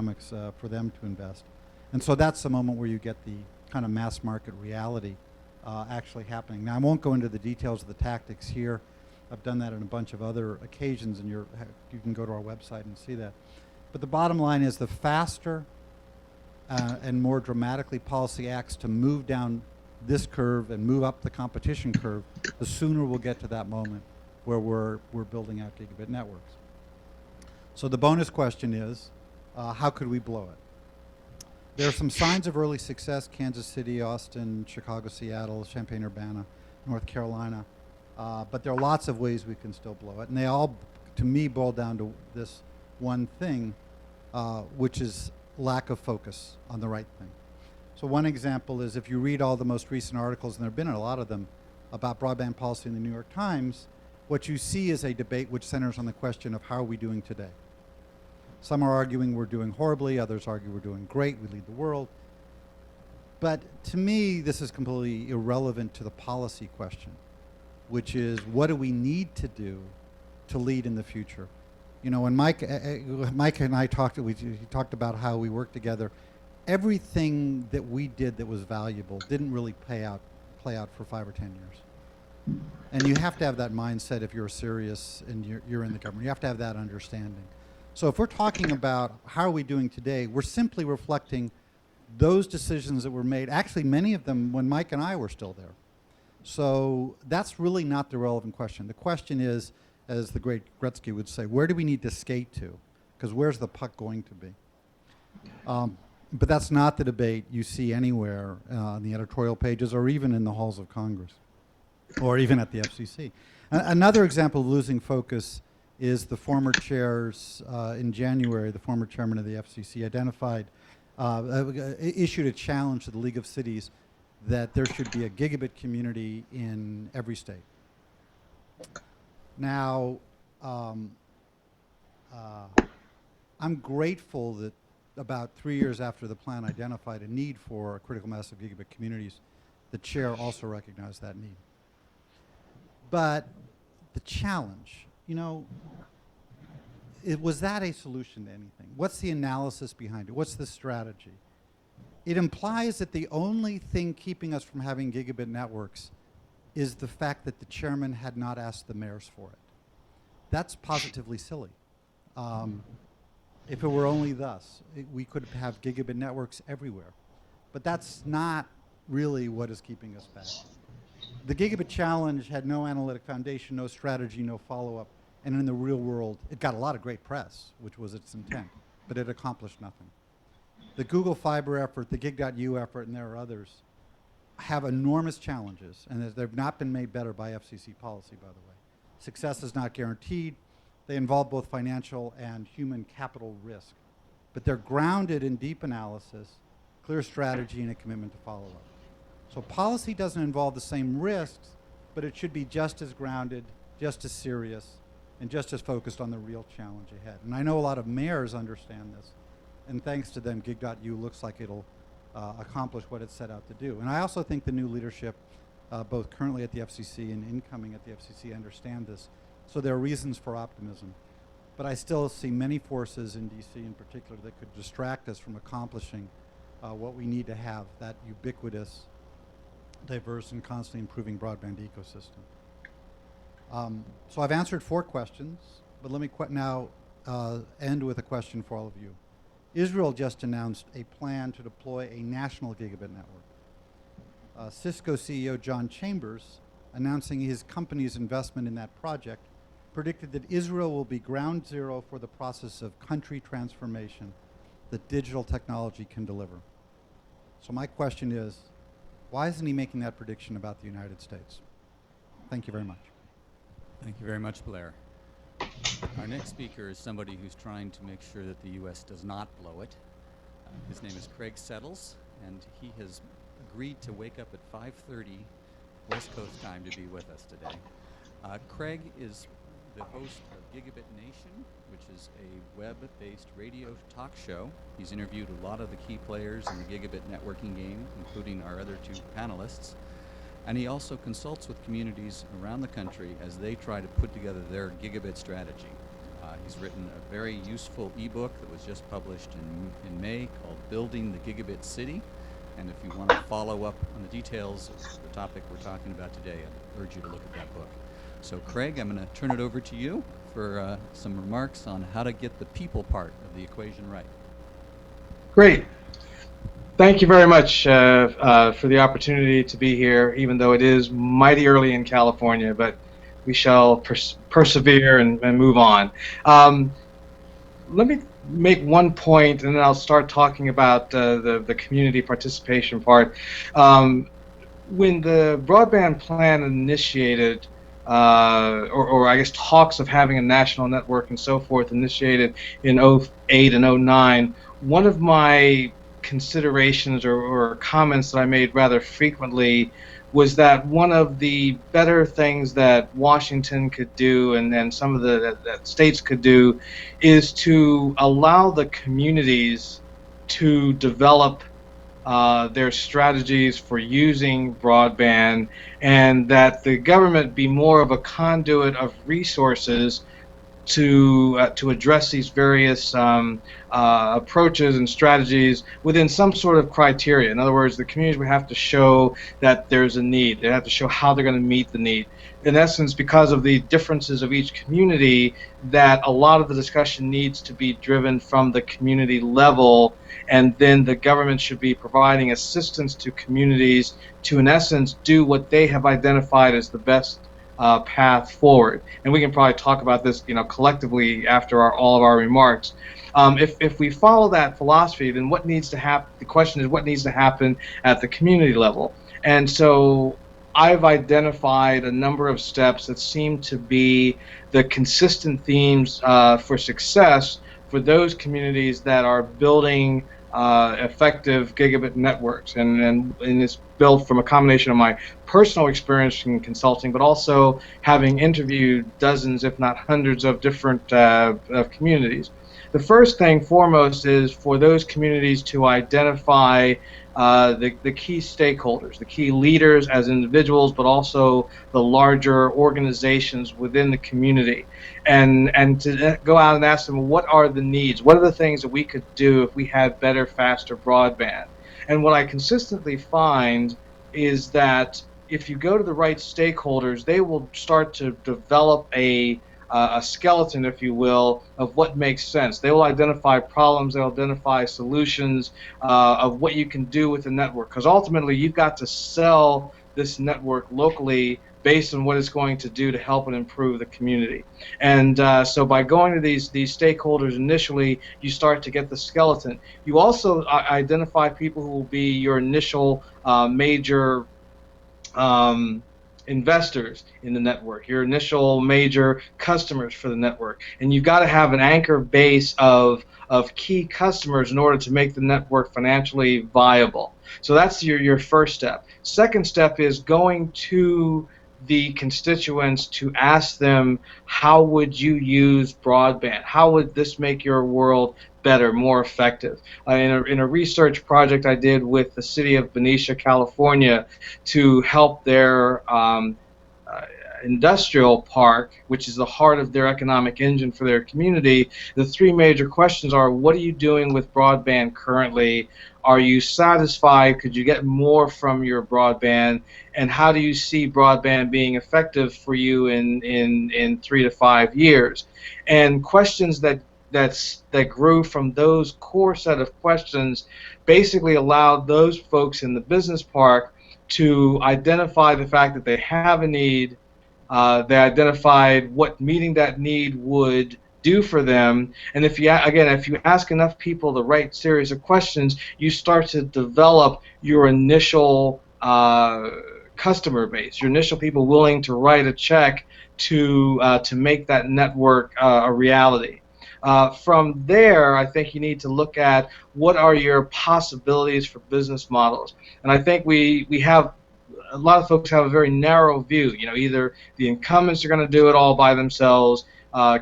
economics for them to invest. And so that's the moment where you get the kind of mass market reality actually happening. Now, I won't go into the details of the tactics here. I've done that on a bunch of other occasions, and you can go to our website and see that. But the bottom line is the faster and more dramatically policy acts to move down this curve and move up the competition curve, the sooner we'll get to that moment where we're building out gigabit networks. So the bonus question is, how could we blow it? There are some signs of early success: Kansas City, Austin, Chicago, Seattle, Champaign-Urbana, North Carolina. But there are lots of ways we can still blow it. And they all, to me, boil down to this one thing, which is lack of focus on the right thing. So one example is if you read all the most recent articles, and there have been a lot of them, about broadband policy in the New York Times, what you see is a debate which centers on the question of how are we doing today. Some are arguing we're doing horribly, others argue we're doing great, we lead the world. But to me, this is completely irrelevant to the policy question, which is what do we need to do to lead in the future? You know, when Mike and I talked, he talked about how we worked together. Everything that we did that was valuable didn't really play out for 5 or 10 years. And you have to have that mindset if you're serious and you're in the government. You have to have that understanding. So if we're talking about how are we doing today, we're simply reflecting those decisions that were made, actually many of them when Mike and I were still there. So that's really not the relevant question. The question is, as the great Gretzky would say, where do we need to skate to? Because where's the puck going to be? But that's not the debate you see anywhere on the editorial pages or even in the halls of Congress or even at the FCC. Another example of losing focus is the former chairs in January, the former chairman of the FCC identified, issued a challenge to the League of Cities that there should be a gigabit community in every state. Now, I'm grateful that about 3 years after the plan identified a need for critical mass of gigabit communities, the chair also recognized that need. But the challenge, you know, was that a solution to anything? What's the analysis behind it? What's the strategy? It implies that the only thing keeping us from having gigabit networks is the fact that the chairman had not asked the mayors for it. That's positively silly. If it were only thus, we could have gigabit networks everywhere. But that's not really what is keeping us back. The gigabit challenge had no analytic foundation, no strategy, no follow-up, and in the real world, it got a lot of great press, which was its intent, but it accomplished nothing. The Google Fiber effort, the Gig.U effort, and there are others, have enormous challenges, and they've not been made better by FCC policy, by the way. Success is not guaranteed. They involve both financial and human capital risk. But they're grounded in deep analysis, clear strategy, and a commitment to follow up. So policy doesn't involve the same risks, but it should be just as grounded, just as serious, and just as focused on the real challenge ahead. And I know a lot of mayors understand this, and thanks to them, Gig.U looks like it'll accomplish what it set out to do. And I also think the new leadership, both currently at the FCC and incoming at the FCC, understand this. So there are reasons for optimism. But I still see many forces in DC in particular that could distract us from accomplishing what we need to have, that ubiquitous, diverse, and constantly improving broadband ecosystem. So I've answered 4 questions, but let me now end with a question for all of you. Israel just announced a plan to deploy a national gigabit network. Cisco CEO John Chambers, announcing his company's investment in that project, predicted that Israel will be ground zero for the process of country transformation that digital technology can deliver. So my question is, why isn't he making that prediction about the United States? Thank you very much. Thank you very much, Blair. Our next speaker is somebody who's trying to make sure that the U.S. does not blow it. His name is Craig Settles, and he has agreed to wake up at 5:30 West Coast time to be with us today. Craig is the host of Gigabit Nation, which is a web-based radio talk show. He's interviewed a lot of the key players in the gigabit networking game, including our other 2 panelists. And he also consults with communities around the country as they try to put together their gigabit strategy. He's written a very useful ebook that was just published in May called Building the Gigabit City. And if you want to follow up on the details of the topic we're talking about today, I urge you to look at that book. So Craig, I'm going to turn it over to you for some remarks on how to get the people part of the equation right. Great. Thank you very much for the opportunity to be here, even though it is mighty early in California, but we shall persevere and move on. Let me make one point, and then I'll start talking about the community participation part. When the broadband plan initiated, or I guess talks of having a national network and so forth initiated in 08 and 09, one of my considerations or comments that I made rather frequently was that one of the better things that Washington could do and some of the that states could do is to allow the communities to develop their strategies for using broadband, and that the government be more of a conduit of resources to address these various approaches and strategies within some sort of criteria. In other words, the communities would have to show that there's a need. They have to show how they're going to meet the need. In essence, because of the differences of each community, that a lot of the discussion needs to be driven from the community level, and then the government should be providing assistance to communities to, in essence, do what they have identified as the best path forward. And we can probably talk about this, collectively after all of our remarks. If we follow that philosophy, then what needs to happen? The question is, what needs to happen at the community level? And so I've identified a number of steps that seem to be the consistent themes for success for those communities that are building effective gigabit networks, and it's built from a combination of my personal experience in consulting, but also having interviewed dozens, if not hundreds, of different communities. The first thing foremost is for those communities to identify the key stakeholders, the key leaders as individuals, but also the larger organizations within the community, and to go out and ask them, what are the needs? What are the things that we could do if we had better, faster broadband? And what I consistently find is that if you go to the right stakeholders, they will start to develop a skeleton, if you will, of what makes sense. They will identify problems, they'll identify solutions of what you can do with the network, because ultimately you've got to sell this network locally based on what it's going to do to help and improve the community. And so by going to these stakeholders initially, you start to get the skeleton. You also identify people who will be your initial major investors in the network, your initial major customers for the network, and you've got to have an anchor base of key customers in order to make the network financially viable. So that's your first step. Second step is going to the constituents to ask them, how would you use broadband? How would this make your world better, more effective? In a research project I did with the city of Benicia, California, to help their industrial park, which is the heart of their economic engine for their community, the three major questions are, what are you doing with broadband currently? Are you satisfied? Could you get more from your broadband? And how do you see broadband being effective for you in 3 to 5 years? And questions that grew from those core set of questions basically allowed those folks in the business park to identify the fact that they have a need. They identified what meeting that need would do for them, and if you ask enough people the right series of questions, you start to develop your initial customer base, your initial people willing to write a check to make that network a reality. From there, I think you need to look at what are your possibilities for business models, and I think we have a lot of folks have a very narrow view. Either the incumbents are going to do it all by themselves,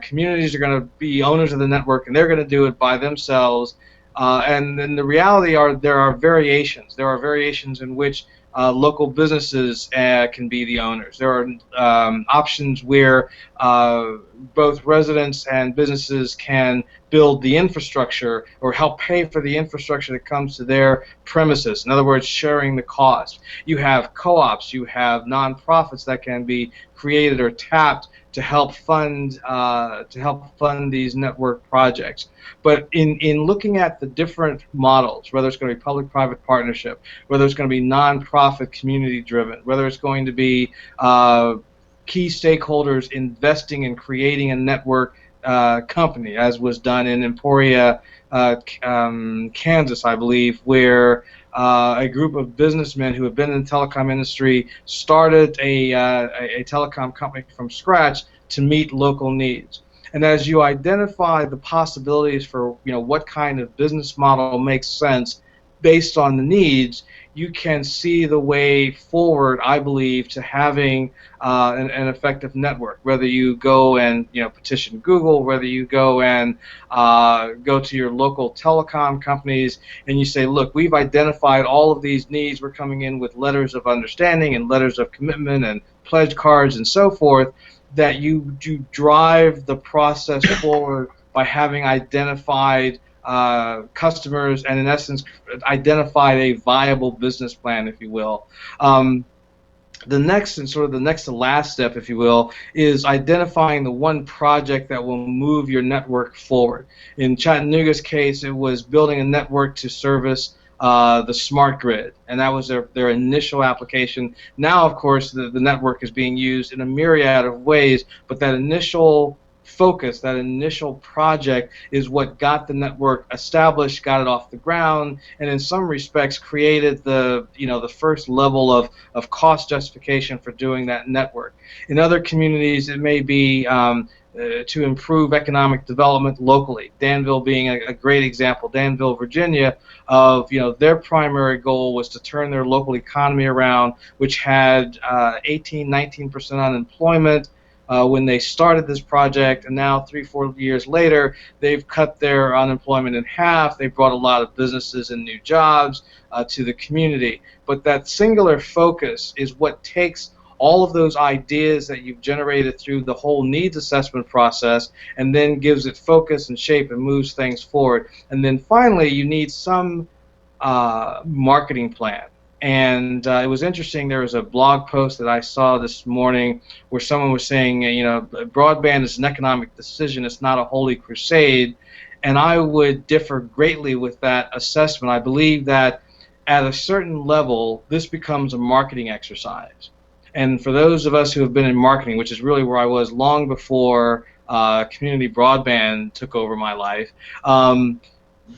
communities are going to be owners of the network and they're going to do it by themselves, and then the reality there are variations. There are variations in which local businesses can be the owners. There are options where both residents and businesses can build the infrastructure or help pay for the infrastructure that comes to their premises. In other words, sharing the cost. You have co-ops, you have nonprofits that can be created or tapped to help fund these network projects. But in looking at the different models, whether it's going to be public-private partnership, whether it's going to be nonprofit, community-driven, whether it's going to be key stakeholders investing in creating a network company, as was done in Emporia, Kansas, I believe, where a group of businessmen who have been in the telecom industry started a telecom company from scratch to meet local needs. And as you identify the possibilities for what kind of business model makes sense based on the needs, you can see the way forward, I believe, to having an effective network. Whether you go and petition Google, whether you go and go to your local telecom companies and you say, look, we've identified all of these needs. We're coming in with letters of understanding and letters of commitment and pledge cards and so forth, that you drive the process forward by having identified customers and in essence identified a viable business plan, if you will. The next and sort of the next to last step, if you will, is identifying the one project that will move your network forward. In Chattanooga's case, it was building a network to service the smart grid, and that was their initial application. Now, of course, the network is being used in a myriad of ways, but that initial focus, that initial project, is what got the network established, got it off the ground, and in some respects created the first level of cost justification for doing that network. In other communities, it may be to improve economic development locally. Danville being a great example. Danville, Virginia, of their primary goal was to turn their local economy around, which had 18-19% unemployment when they started this project, and now 3-4 years later, they've cut their unemployment in half. They've brought a lot of businesses and new jobs to the community. But that singular focus is what takes all of those ideas that you've generated through the whole needs assessment process and then gives it focus and shape and moves things forward. And then finally, you need some marketing plan. And it was interesting, there was a blog post that I saw this morning where someone was saying, broadband is an economic decision, it's not a holy crusade. And I would differ greatly with that assessment. I believe that at a certain level, this becomes a marketing exercise. And for those of us who have been in marketing, which is really where I was long before community broadband took over my life,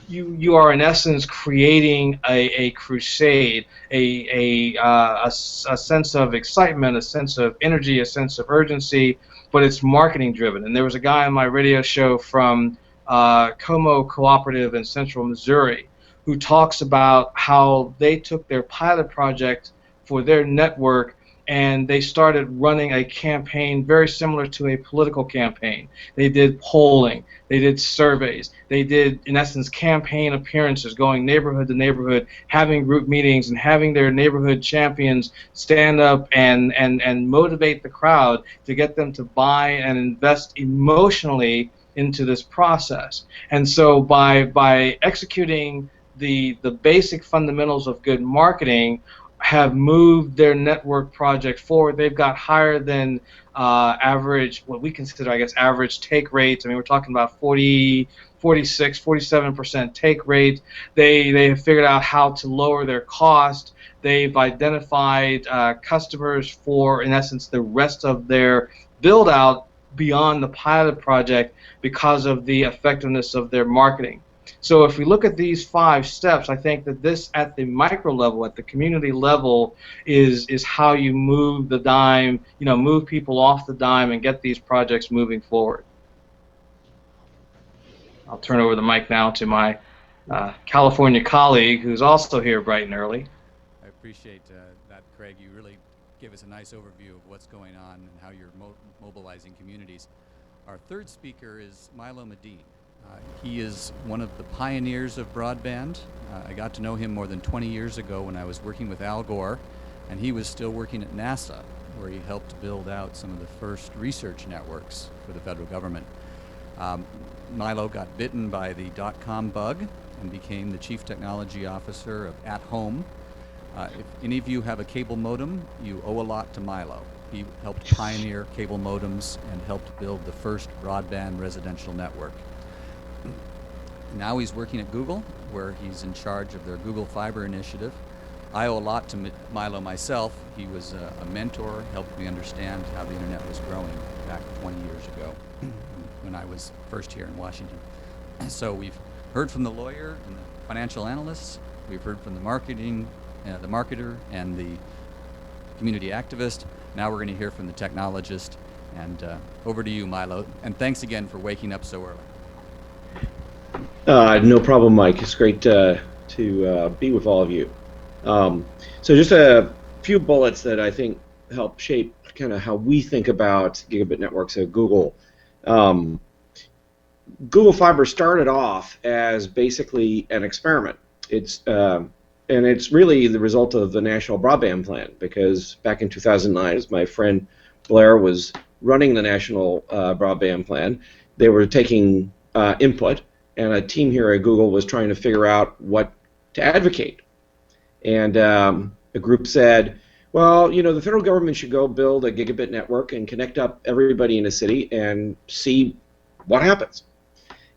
you are in essence creating a crusade, a sense of excitement, a sense of energy, a sense of urgency, but it's marketing driven. And there was a guy on my radio show from Como Cooperative in Central Missouri who talks about how they took their pilot project for their network and they started running a campaign very similar to a political campaign. They did polling, they did surveys, they did, in essence, campaign appearances, going neighborhood to neighborhood, having group meetings, and having their neighborhood champions stand up and motivate the crowd to get them to buy and invest emotionally into this process. And so by executing the basic fundamentals of good marketing, have moved their network project forward. They've got higher than average, what we consider, I guess, average take rates. I mean, we're talking about 40, 46, 47% take rate. They have figured out how to lower their cost. They've identified customers for, in essence, the rest of their build out beyond the pilot project because of the effectiveness of their marketing. So if we look at these 5 steps, I think that this, at the micro level, at the community level, is how you move the dime, move people off the dime and get these projects moving forward. I'll turn over the mic now to my California colleague, who's also here bright and early. I appreciate that, Craig. You really gave us a nice overview of what's going on and how you're mobilizing communities. Our third speaker is Milo Medine. He is one of the pioneers of broadband. I got to know him more than 20 years ago when I was working with Al Gore And he was still working at NASA, where he helped build out some of the first research networks for the federal government. Milo got bitten by the dot-com bug and became the Chief Technology Officer of At Home. If any of you have a cable modem, you owe a lot to Milo. He helped pioneer cable modems and helped build the first broadband residential network. Now he's working at Google, where he's in charge of their Google Fiber initiative. I owe a lot to Milo myself. He was a mentor, helped me understand how the internet was growing back 20 years ago when I was first here in Washington. So we've heard from the lawyer and the financial analysts. We've heard from the marketer and the community activist. Now we're going to hear from the technologist. And over to you, Milo. And thanks again for waking up so early. No problem, Mike. It's great to be with all of you. So just a few bullets that I think help shape kind of how we think about gigabit networks at Google. Google Fiber started off as basically an experiment. And it's really the result of the National Broadband Plan, because back in 2009, as my friend Blair was running the National Broadband Plan, they were taking input, and a team here at Google was trying to figure out what to advocate. And a group said, well, you know, the federal government should go build a gigabit network and connect up everybody in a city and see what happens.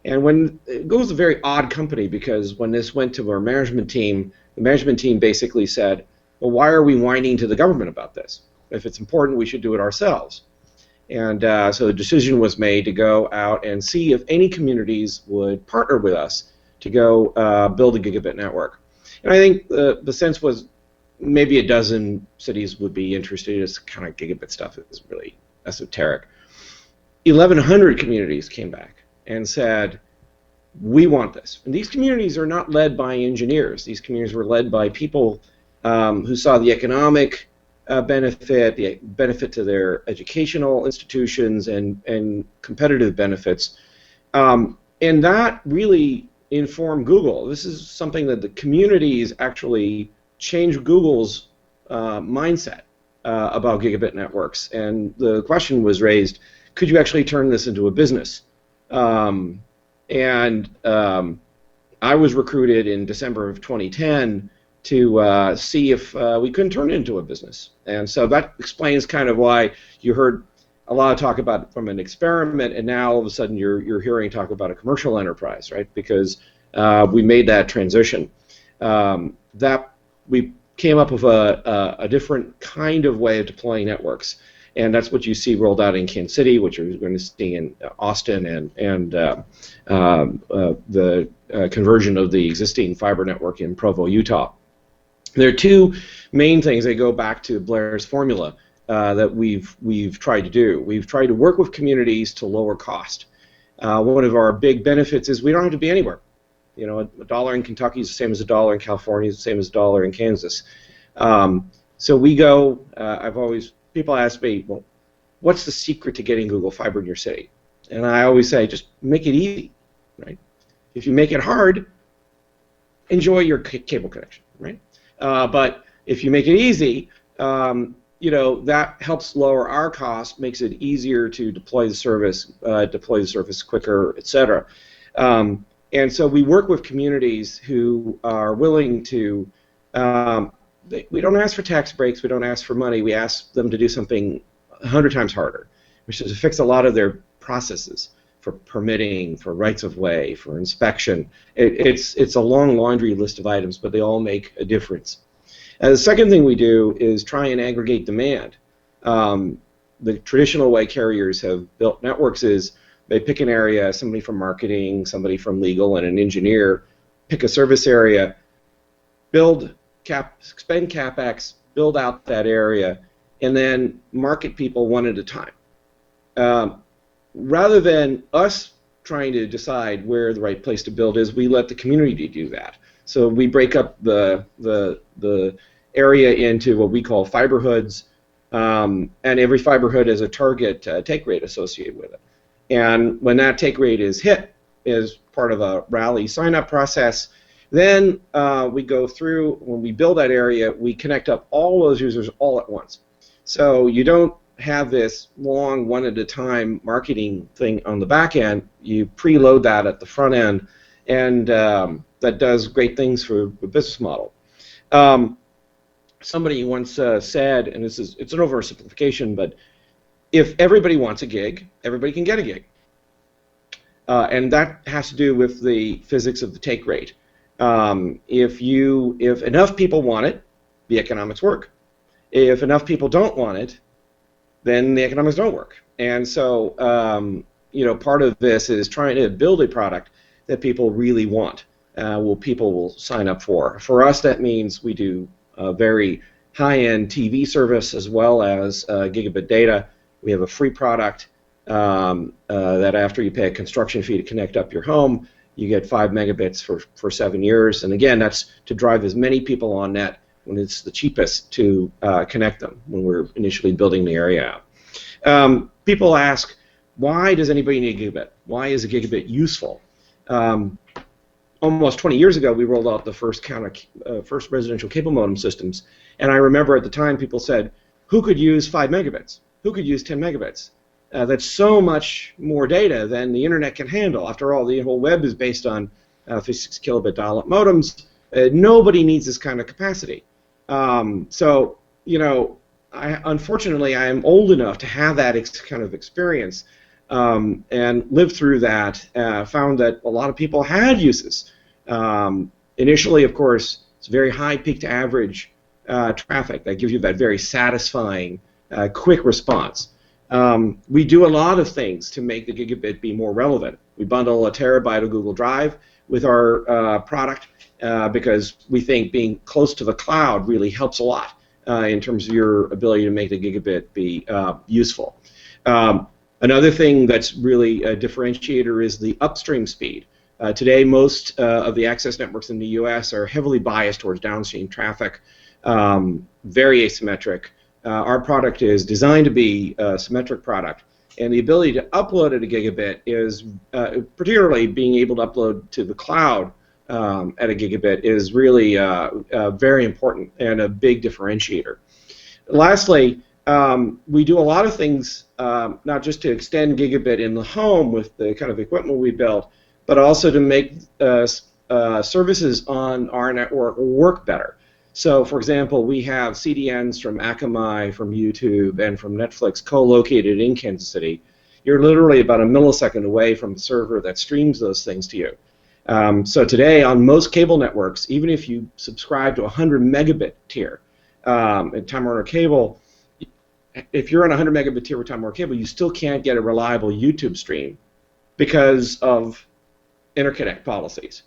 And when Google's a very odd company, because when this went to our management team, the management team basically said, well, why are we whining to the government about this? If it's important, we should do it ourselves. And so the decision was made to go out and see if any communities would partner with us to go build a gigabit network. And I think the sense was maybe a dozen cities would be interested. This kind of gigabit stuff is really esoteric. 1,100 communities came back and said, we want this. And these communities are not led by engineers. These communities were led by people who saw the economic benefit, the benefit to their educational institutions, and competitive benefits. And that really informed Google. This is something that the communities actually changed Google's mindset about gigabit networks. And the question was raised, could you actually turn this into a business? I was recruited in December of 2010 to see if we couldn't turn it into a business. And so that explains kind of why you heard a lot of talk about it from an experiment, and now all of a sudden you're hearing talk about a commercial enterprise, right? Because we made that transition. That we came up with a different kind of way of deploying networks, and that's what you see rolled out in Kansas City, which you're going to see in Austin, and the conversion of the existing fiber network in Provo, Utah. There are two main things that go back to Blair's formula that we've tried to do. We've tried to work with communities to lower cost. One of our big benefits is we don't have to be anywhere. You know, a dollar in Kentucky is the same as a dollar in California, is the same as a dollar in Kansas. So we go. People ask me, well, what's the secret to getting Google Fiber in your city? And I always say, just make it easy, right? If you make it hard, enjoy your cable connection, right? But if you make it easy, you know, that helps lower our cost, makes it easier to deploy the service quicker, etc. And so we work with communities who are willing to. We don't ask for tax breaks. We don't ask for money. We ask them to do something 100 times harder, which is to fix a lot of their processes for permitting, for rights of way, for inspection. It's a long laundry list of items, but they all make a difference. And the second thing we do is try and aggregate demand. The traditional way carriers have built networks is they pick an area, somebody from marketing, somebody from legal, and an engineer, pick a service area, spend CapEx, build out that area, and then market people one at a time. Rather than us trying to decide where the right place to build is, we let the community do that. So we break up the area into what we call fiber hoods, and every fiber hood has a target take rate associated with it. And when that take rate is hit, as part of a rally sign-up process, Then we go through, when we build that area, we connect up all those users all at once. So you don't have this long one-at-a-time marketing thing on the back end. You preload that at the front end, and that does great things for the business model. Somebody once said, and it's an oversimplification, but if everybody wants a gig, everybody can get a gig. And that has to do with the physics of the take rate. If enough people want it, the economics work. If enough people don't want it, then the economics don't work. And so, part of this is trying to build a product that people really want, people will sign up for. For us, that means we do a very high-end TV service as well as gigabit data. We have a free product that after you pay a construction fee to connect up your home, you get 5 megabits for 7 years. And again, that's to drive as many people on net when it's the cheapest to connect them when we're initially building the area out. People ask, why does anybody need a gigabit? Why is a gigabit useful? Almost 20 years ago, we rolled out the first residential cable modem systems. And I remember at the time people said, who could use 5 megabits? Who could use 10 megabits? That's so much more data than the internet can handle. After all, the whole web is based on 56 kilobit dial-up modems. Nobody needs this kind of capacity. Unfortunately, I am old enough to have that kind of experience and lived through that. Found that a lot of people had uses. Initially, of course, it's very high peak to average traffic that gives you that very satisfying, quick response. We do a lot of things to make the gigabit be more relevant. We bundle a terabyte of Google Drive with our product because we think being close to the cloud really helps a lot in terms of your ability to make the gigabit be useful. Another thing that's really a differentiator is the upstream speed. Today, most of the access networks in the U.S. are heavily biased towards downstream traffic, very asymmetric. Our product is designed to be a symmetric product, and the ability to upload at a gigabit is, particularly being able to upload to the cloud at a gigabit, is really very important and a big differentiator. Lastly, we do a lot of things, not just to extend gigabit in the home with the kind of equipment we built, but also to make services on our network work better. So, for example, we have CDNs from Akamai, from YouTube, and from Netflix co-located in Kansas City. You're literally about a millisecond away from the server that streams those things to you. So today, on most cable networks, even if you subscribe to a 100 megabit tier at Time Warner Cable, if you're on a 100 megabit tier with Time Warner Cable, you still can't get a reliable YouTube stream because of interconnect policies.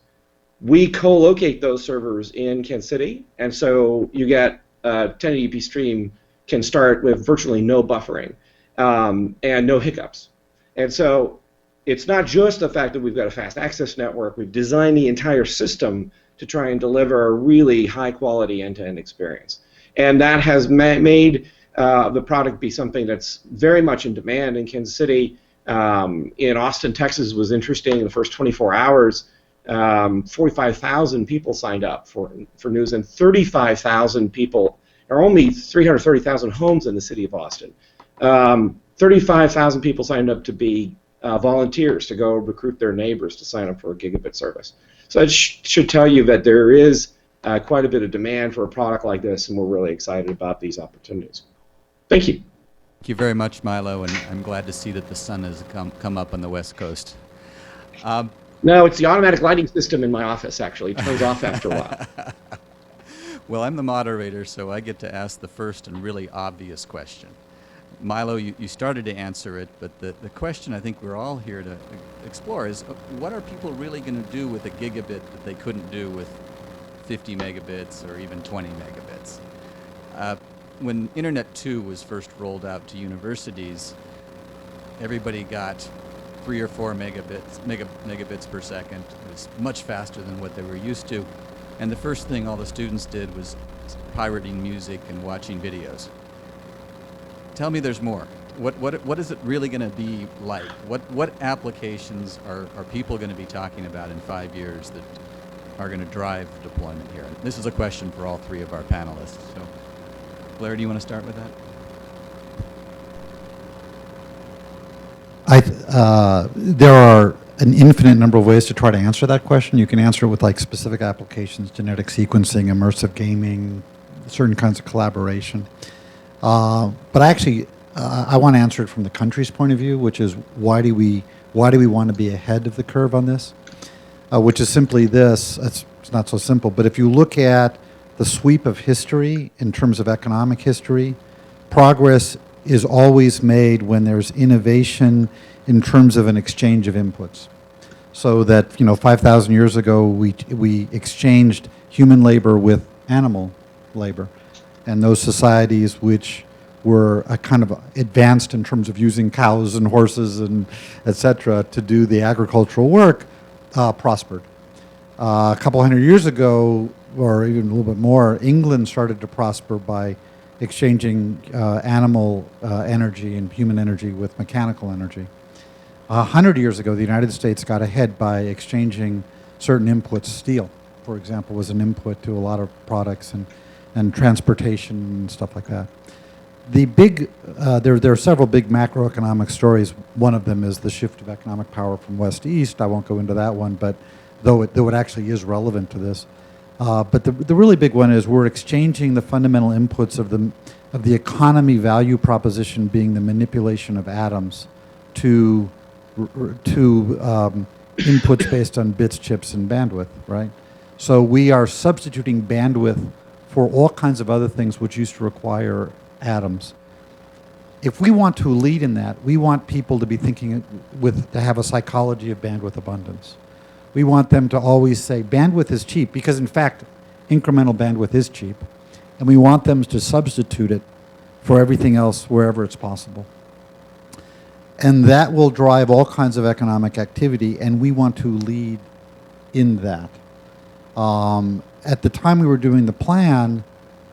We co-locate those servers in Kansas City, and so you get a 1080p stream can start with virtually no buffering and no hiccups. And so it's not just the fact that we've got a fast access network. We've designed the entire system to try and deliver a really high-quality end-to-end experience. And that has made the product be something that's very much in demand in Kansas City. In Austin, Texas was interesting. In the first 24 hours, 45,000 people signed up for news, and 35,000 people. There are only 330,000 homes in the city of Austin. 35,000 people signed up to be volunteers to go recruit their neighbors to sign up for a gigabit service. So it should tell you that there is quite a bit of demand for a product like this, and we're really excited about these opportunities. Thank you. Thank you very much, Milo, and I'm glad to see that the sun has come up on the West Coast. No, it's the automatic lighting system in my office, actually. It turns off after a while. Well, I'm the moderator, so I get to ask the first and really obvious question. Milo, you started to answer it, but the question I think we're all here to explore is, what are people really going to do with a gigabit that they couldn't do with 50 megabits or even 20 megabits? When Internet 2 was first rolled out to universities, everybody got 3 or 4 megabits per second. It was much faster than what they were used to. And the first thing all the students did was pirating music and watching videos. Tell me there's more. What is it really going to be like? What applications are people going to be talking about in 5 years that are going to drive deployment here? And this is a question for all three of our panelists. So, Blair, do you want to start with that? There are an infinite number of ways to try to answer that question. You can answer it with like specific applications, genetic sequencing, immersive gaming, certain kinds of collaboration. But actually, I want to answer it from the country's point of view, which is why do we want to be ahead of the curve on this? Which is simply this. It's not so simple, but if you look at the sweep of history in terms of economic history, progress is always made when there's innovation in terms of an exchange of inputs. So that, 5,000 years ago, we exchanged human labor with animal labor. And those societies which were kind of advanced in terms of using cows and horses and et cetera to do the agricultural work prospered. A couple hundred years ago, or even a little bit more, England started to prosper by exchanging animal energy and human energy with mechanical energy. 100 years ago, the United States got ahead by exchanging certain inputs. Steel, for example, was an input to a lot of products and transportation and stuff like that. The big, there are several big macroeconomic stories. One of them is the shift of economic power from west to east. I won't go into that one, but though it actually is relevant to this. But the really big one is we're exchanging the fundamental inputs of the economy value proposition being the manipulation of atoms to inputs based on bits, chips, and bandwidth, right? So we are substituting bandwidth for all kinds of other things which used to require atoms. If we want to lead in that, we want people to be thinking to have a psychology of bandwidth abundance. We want them to always say bandwidth is cheap, because in fact, incremental bandwidth is cheap, and we want them to substitute it for everything else wherever it's possible. And that will drive all kinds of economic activity, and we want to lead in that. At the time we were doing the plan,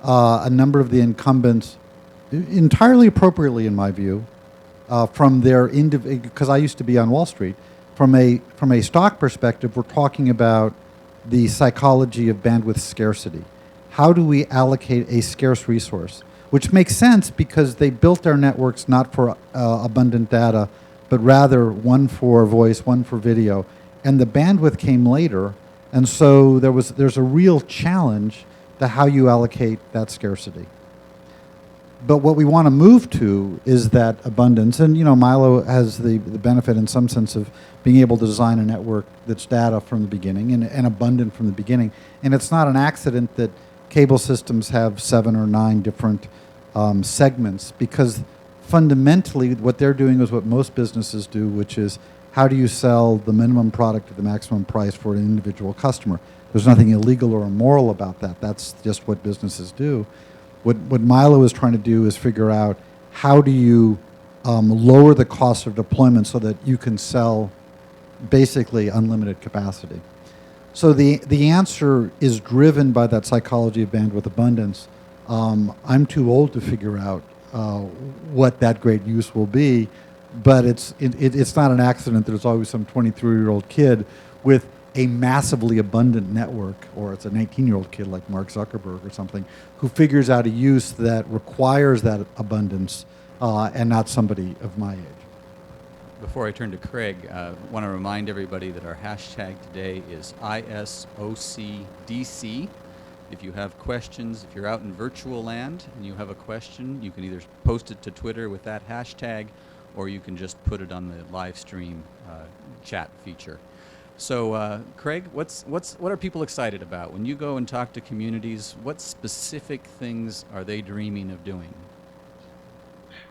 a number of the incumbents, entirely appropriately in my view, from their because I used to be on Wall Street, from a stock perspective, we're talking about the psychology of bandwidth scarcity. How do we allocate a scarce resource? Which makes sense because they built their networks not for abundant data, but rather one for voice, one for video. And the bandwidth came later, and so there's a real challenge to how you allocate that scarcity. But what we want to move to is that abundance. And Milo has the benefit in some sense of being able to design a network that's data from the beginning and abundant from the beginning. And it's not an accident that cable systems have 7 or 9 different segments, because fundamentally what they're doing is what most businesses do, which is how do you sell the minimum product at the maximum price for an individual customer. There's nothing illegal or immoral about that. That's just what businesses do. What Milo is trying to do is figure out how do you lower the cost of deployment so that you can sell basically unlimited capacity. So the answer is driven by that psychology of bandwidth abundance. I'm too old to figure out what that great use will be, but it's not an accident that there's always some 23-year-old kid with a massively abundant network, or it's a 19-year-old kid like Mark Zuckerberg or something, who figures out a use that requires that abundance and not somebody of my age. Before I turn to Craig, I want to remind everybody that our hashtag today is ISOCDC. If you have questions, if you're out in virtual land and you have a question, you can either post it to Twitter with that hashtag, or you can just put it on the live stream chat feature. So, Craig, what are people excited about? When you go and talk to communities, what specific things are they dreaming of doing?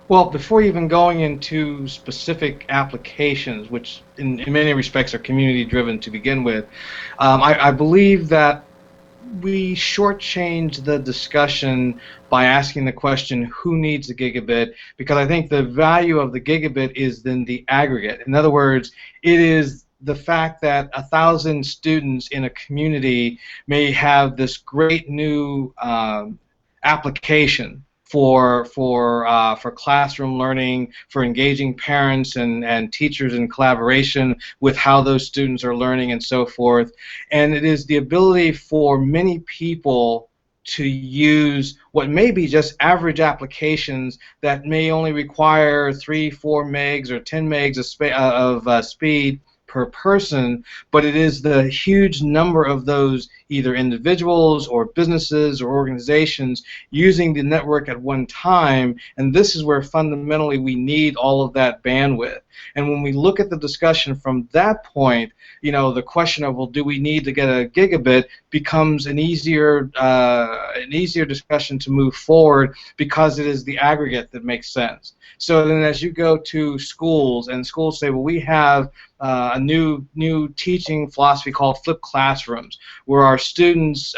Well, before even going into specific applications, which in many respects are community-driven to begin with, I believe that we shortchange the discussion by asking the question, who needs a gigabit? Because I think the value of the gigabit is then the aggregate. In other words, it is the fact that 1,000 students in a community may have this great new application for classroom learning, for engaging parents and teachers in collaboration with how those students are learning and so forth. And it is the ability for many people to use what may be just average applications that may only require 3, 4 megs or 10 megs of speed per person, but it is the huge number of those either individuals or businesses or organizations using the network at one time, and this is where fundamentally we need all of that bandwidth. And when we look at the discussion from that point, the question of, well, do we need to get a gigabit becomes an easier discussion to move forward, because it is the aggregate that makes sense. So then as you go to schools, and schools say, well, we have a new teaching philosophy called flipped classrooms, where our students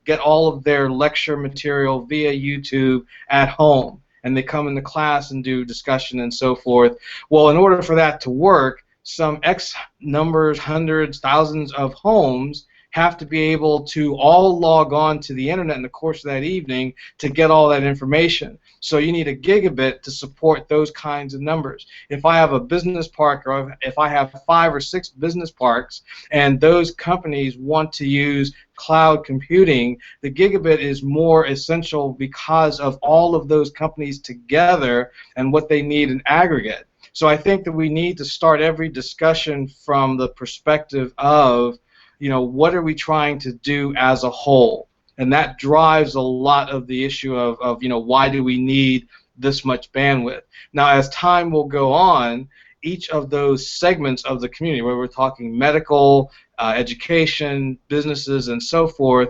get all of their lecture material via YouTube at home, and they come into class and do discussion and so forth. Well, in order for that to work, some X numbers, hundreds, thousands of homes have to be able to all log on to the internet in the course of that evening to get all that information. So you need a gigabit to support those kinds of numbers. If I have a business park, or if I have 5 or 6 business parks, and those companies want to use cloud computing, the gigabit is more essential because of all of those companies together and what they need in aggregate. So I think that we need to start every discussion from the perspective of, what are we trying to do as a whole? And that drives a lot of the issue of why do we need this much bandwidth? Now, as time will go on, each of those segments of the community, where we're talking medical, education, businesses, and so forth,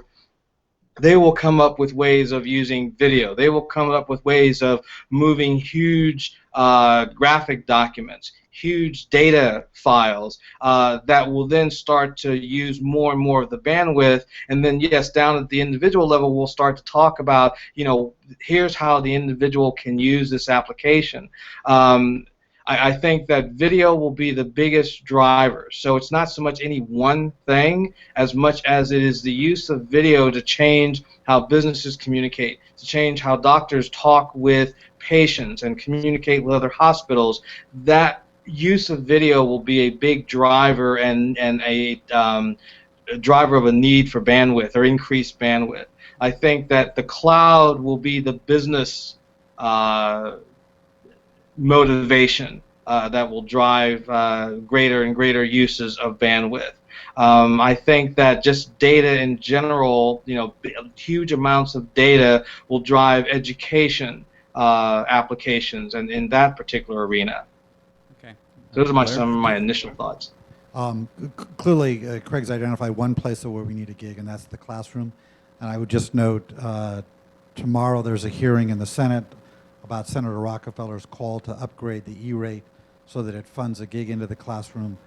they will come up with ways of using video. They will come up with ways of moving huge graphic documents, huge data files that will then start to use more and more of the bandwidth. And then, yes, down at the individual level, we'll start to talk about, here's how the individual can use this application. I think that video will be the biggest driver. So it's not so much any one thing as much as it is the use of video to change how businesses communicate, to change how doctors talk with patients and communicate with other hospitals. That use of video will be a big driver and a driver of a need for bandwidth or increased bandwidth. I think that the cloud will be the business motivation that will drive greater and greater uses of bandwidth. I think that just data in general, huge amounts of data will drive education applications and in that particular arena. Okay. Those are some of my initial thoughts. Clearly, Craig's identified one place where we need a gig, and that's the classroom. And I would just note, tomorrow there's a hearing in the Senate about Senator Rockefeller's call to upgrade the E-rate so that it funds a gig into the classroom.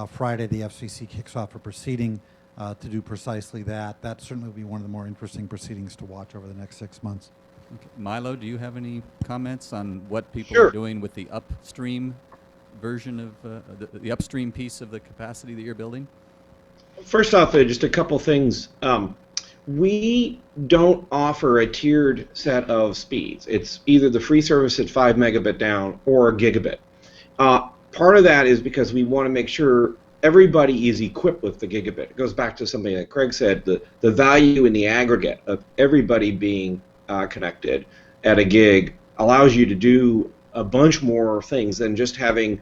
Friday, the FCC kicks off a proceeding to do precisely that. That certainly will be one of the more interesting proceedings to watch over the next 6 months. Okay. Milo, do you have any comments on what people Sure. are doing with the upstream version of the upstream piece of the capacity that you're building? First off, just a couple things. We don't offer a tiered set of speeds. It's either the free service at 5 megabit down or a gigabit. Part of that is because we want to make sure everybody is equipped with the gigabit. It goes back to something that Craig said, the value in the aggregate of everybody being connected at a gig allows you to do a bunch more things than just having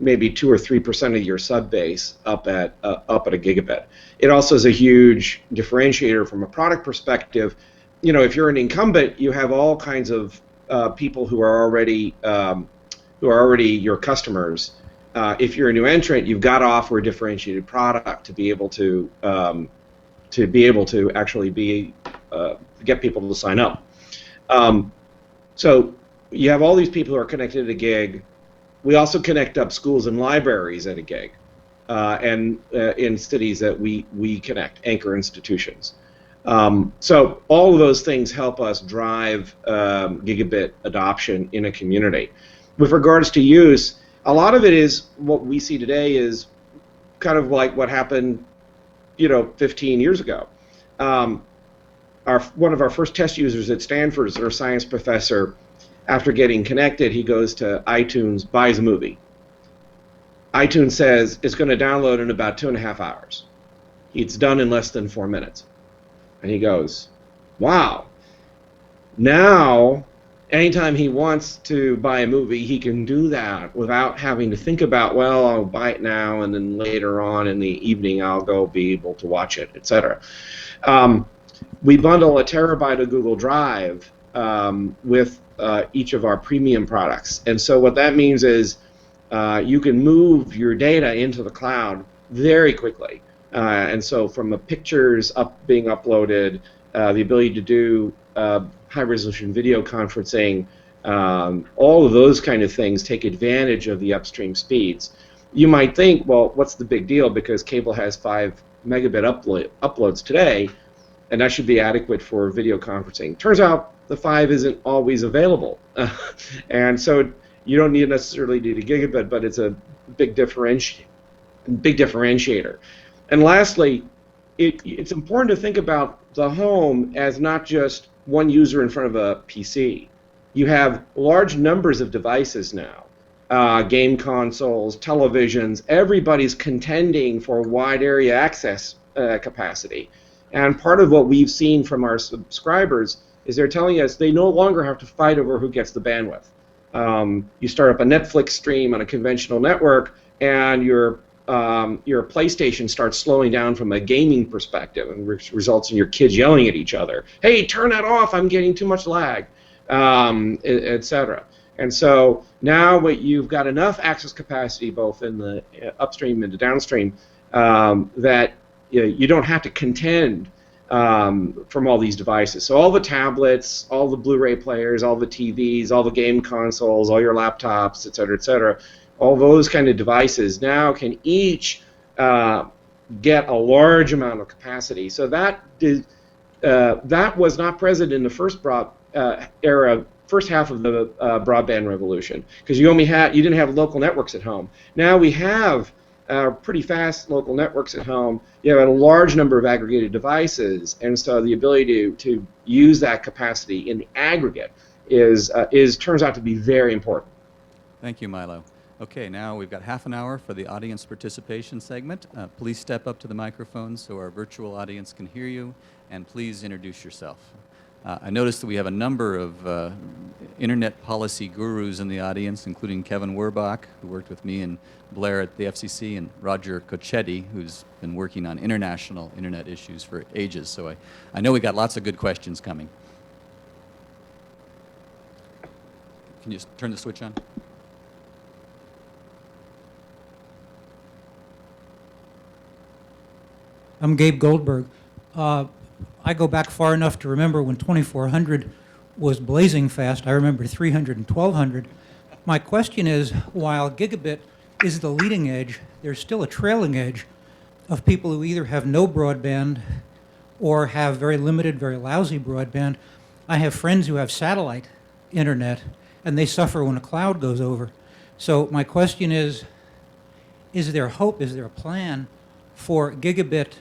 maybe 2 or 3% of your sub base up at a gigabit. It also is a huge differentiator from a product perspective. If you're an incumbent, you have all kinds of people who are already your customers. If you're a new entrant, you've got to offer a differentiated product to be able to actually get people to sign up. So you have all these people who are connected at a gig. We also connect up schools and libraries at a gig, and in cities that we connect, anchor institutions. So all of those things help us drive gigabit adoption in a community. With regards to use, a lot of it is what we see today is kind of like what happened, 15 years ago. one of our first test users at Stanford is our science professor. After getting connected, he goes to iTunes, buys a movie. iTunes says it's going to download in about 2.5 hours. It's done in less than 4 minutes. And he goes, wow. Now, anytime he wants to buy a movie, he can do that without having to think about, well, I'll buy it now, and then later on in the evening I'll go be able to watch it, etc. We bundle a terabyte of Google Drive with each of our premium products. And so what that means is you can move your data into the cloud very quickly. And so from the pictures being uploaded, the ability to do high-resolution video conferencing, all of those kind of things take advantage of the upstream speeds. You might think, well, what's the big deal, because cable has 5 megabit uploads today, and that should be adequate for video conferencing. Turns out the 5 isn't always available. And so you don't necessarily need a gigabit, but it's a big differentiator. And lastly, it's important to think about the home as not just one user in front of a PC. You have large numbers of devices now, game consoles, televisions. Everybody's contending for wide area access capacity. And part of what we've seen from our subscribers is they're telling us they no longer have to fight over who gets the bandwidth. You start up a Netflix stream on a conventional network, and your PlayStation starts slowing down from a gaming perspective, and results in your kids yelling at each other. Hey, turn that off! I'm getting too much lag, etc. And so now you've got enough access capacity, both in the upstream and the downstream, that you don't have to contend from all these devices. So all the tablets, all the Blu-ray players, all the TVs, all the game consoles, all your laptops, et cetera, all those kind of devices now can each get a large amount of capacity. So that was not present in the first half of the broadband revolution, because you didn't have local networks at home. Now we have pretty fast local networks at home. You have a large number of aggregated devices, and so the ability to use that capacity in the aggregate turns out to be very important. Thank you, Milo. Okay, now we've got half an hour for the audience participation segment. Please step up to the microphone so our virtual audience can hear you, and please introduce yourself. I noticed that we have a number of internet policy gurus in the audience, including Kevin Werbach, who worked with me and Blair at the FCC, and Roger Cocchetti, who's been working on international internet issues for ages. So I know we got lots of good questions coming. Can you just turn the switch on? I'm Gabe Goldberg. I go back far enough to remember when 2400 was blazing fast. I remember 300 and 1200. My question is, while gigabit is the leading edge, there's still a trailing edge of people who either have no broadband or have very limited, very lousy broadband. I have friends who have satellite internet, and they suffer when a cloud goes over. So my question is there hope, is there a plan for gigabit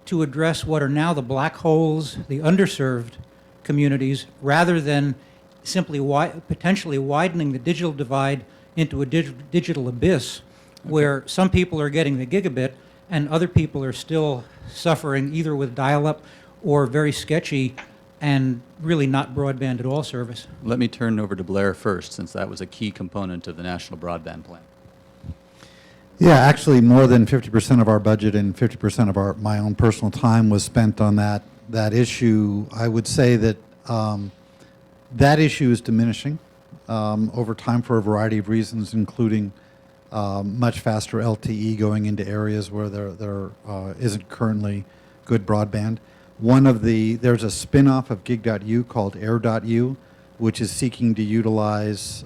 to address what are now the black holes, the underserved communities, rather than simply potentially widening the digital divide into a digital abyss, where some people are getting the gigabit and other people are still suffering either with dial-up or very sketchy and really not broadband at all service? Let me turn over to Blair first, since that was a key component of the National Broadband Plan. Yeah, actually more than 50% of our budget and 50% of my own personal time was spent on that issue. I would say that that issue is diminishing over time for a variety of reasons, including much faster LTE going into areas where there isn't currently good broadband. There's a spin-off of Gig.U called Air.U, which is seeking to utilize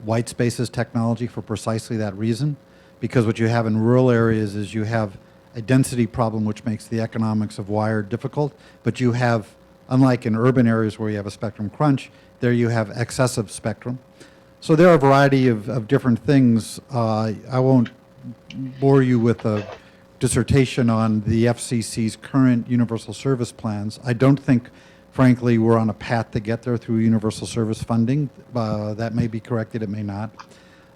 white spaces technology for precisely that reason. Because what you have in rural areas is you have a density problem which makes the economics of wired difficult, but you have, unlike in urban areas where you have a spectrum crunch, there you have excessive spectrum. So there are a variety of different things. I won't bore you with a dissertation on the FCC's current universal service plans. I don't think, frankly, we're on a path to get there through universal service funding. That may be corrected, it may not.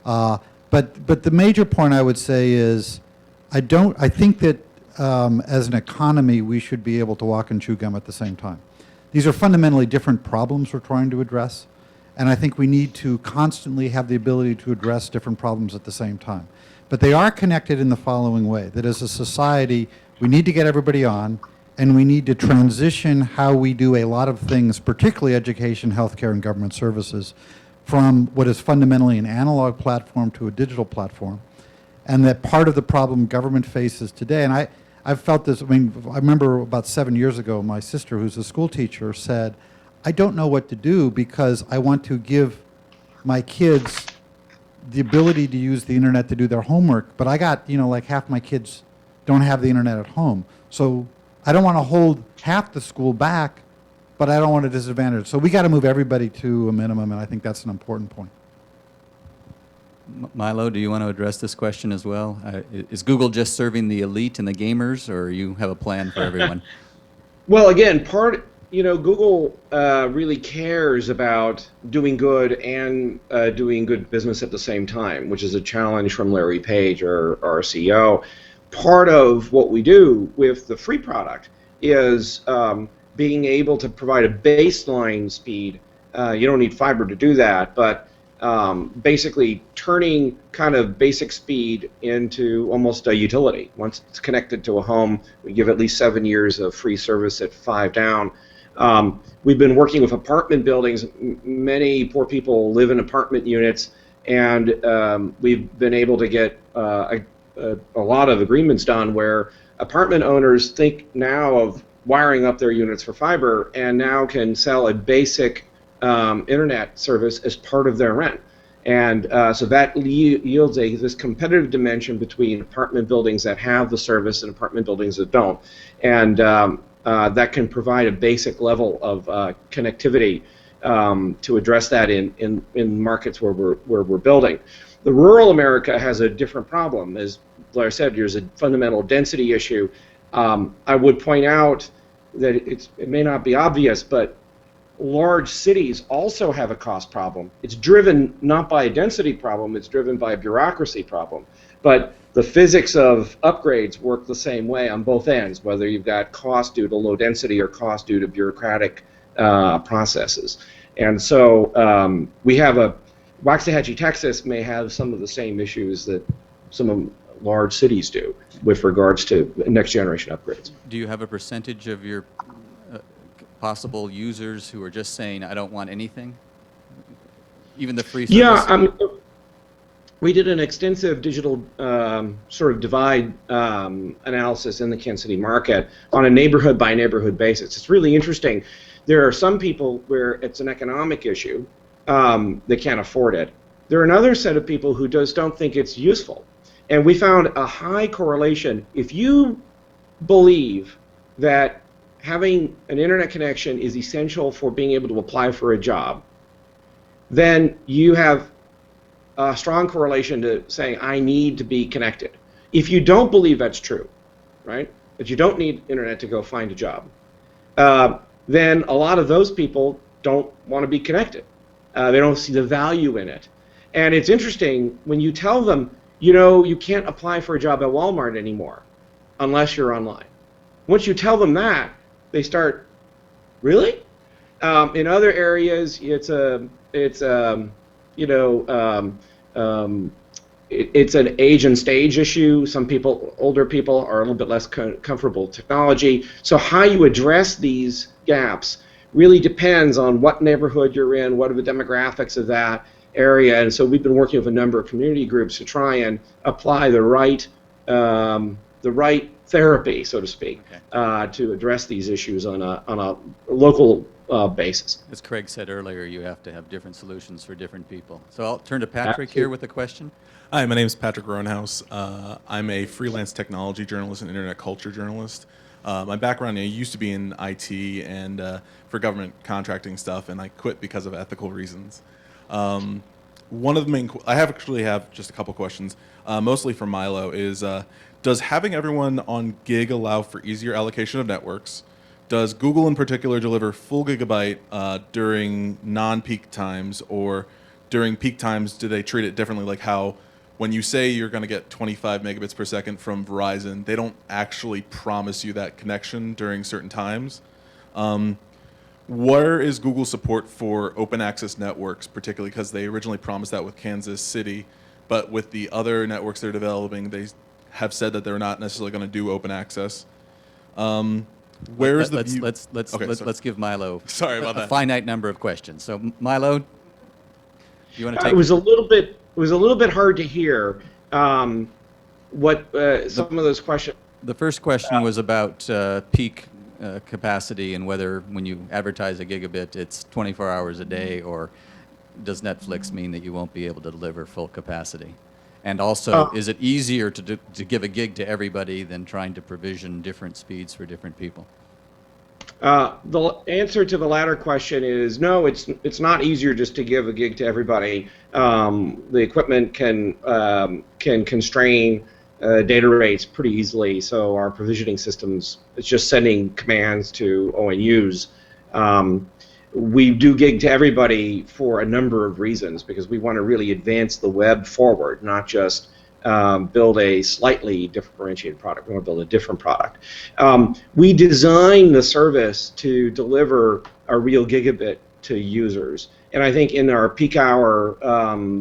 But the major point I would say is, I think that as an economy, we should be able to walk and chew gum at the same time. These are fundamentally different problems we're trying to address, and I think we need to constantly have the ability to address different problems at the same time. But they are connected in the following way, that as a society, we need to get everybody on, and we need to transition how we do a lot of things, particularly education, healthcare, and government services, from what is fundamentally an analog platform to a digital platform. And that part of the problem government faces today, and I've felt this, I remember about 7 years ago, my sister, who's a school teacher, said, I don't know what to do because I want to give my kids the ability to use the internet to do their homework, but I got, like half my kids don't have the internet at home. So I don't want to hold half the school back, but I don't want to disadvantage. So we got to move everybody to a minimum, and I think that's an important point. Milo, do you want to address this question as well? Is Google just serving the elite and the gamers, or you have a plan for everyone? Well, again, Google really cares about doing good and doing good business at the same time, which is a challenge from Larry Page, our CEO. Part of what we do with the free product is being able to provide a baseline speed. You don't need fiber to do that, but basically turning kind of basic speed into almost a utility. Once it's connected to a home, we give at least 7 years of free service at 5 down. We've been working with apartment buildings. Many poor people live in apartment units, and we've been able to get a lot of agreements done where apartment owners think now of wiring up their units for fiber and now can sell a basic internet service as part of their rent. And so that yields this competitive dimension between apartment buildings that have the service and apartment buildings that don't. And that can provide a basic level of connectivity to address that in markets where we're building. The rural America has a different problem. As Blair said, there's a fundamental density issue. I would point out that it may not be obvious, but large cities also have a cost problem. It's driven not by a density problem, it's driven by a bureaucracy problem. But the physics of upgrades work the same way on both ends, whether you've got cost due to low density or cost due to bureaucratic processes. And so we have Waxahachie, Texas may have some of the same issues that some of large cities do with regards to next generation upgrades. Do you have a percentage of your possible users who are just saying, I don't want anything? Even the free service? Yeah, we did an extensive digital sort of divide analysis in the Kansas City market on a neighborhood by neighborhood basis. It's really interesting. There are some people where it's an economic issue. They can't afford it. There are another set of people who just don't think it's useful. And we found a high correlation. If you believe that having an internet connection is essential for being able to apply for a job, then you have a strong correlation to saying, I need to be connected. If you don't believe that's true, right, that you don't need internet to go find a job, then a lot of those people don't want to be connected. They don't see the value in it. And it's interesting, when you tell them, you can't apply for a job at Walmart anymore unless you're online. Once you tell them that, they start, really? In other areas, it's an age and stage issue. Some people, older people, are a little bit less comfortable with technology. So how you address these gaps really depends on what neighborhood you're in, what are the demographics of that area. And so we've been working with a number of community groups to try and apply the right therapy, so to speak, to address these issues on a local basis. As Craig said earlier, you have to have different solutions for different people. So I'll turn to Patrick here with a question. Hi, my name is Patrick Roanhouse. I'm a freelance technology journalist and internet culture journalist. My background, I used to be in IT and for government contracting stuff, and I quit because of ethical reasons. One of the main, I actually have just a couple questions, mostly for Milo, is Does having everyone on gig allow for easier allocation of networks? Does Google in particular deliver full gigabyte during non-peak times, or during peak times do they treat it differently? Like how when you say you're going to get 25 megabits per second from Verizon, they don't actually promise you that connection during certain times. Where is Google's support for open access networks, particularly because they originally promised that with Kansas City, but with the other networks they're developing, they have said that they're not necessarily going to do open access. Where is the view? Let's give Milo Sorry about a that. finite number of questions. So Milo, do you want to take? It was a little bit hard to hear what some of those questions. The first question was about peak capacity and whether when you advertise a gigabit, it's 24 hours a day, or does Netflix mean that you won't be able to deliver full capacity? And also, is it easier to give a gig to everybody than trying to provision different speeds for different people? The answer to the latter question is no. It's not easier just to give a gig to everybody. The equipment can constrain data rates pretty easily. So our provisioning systems, it's just sending commands to ONUs. We do gig to everybody for a number of reasons, because we want to really advance the web forward, not just build a slightly differentiated product. We want to build a different product. We design the service to deliver a real gigabit to users. And I think in our peak hour,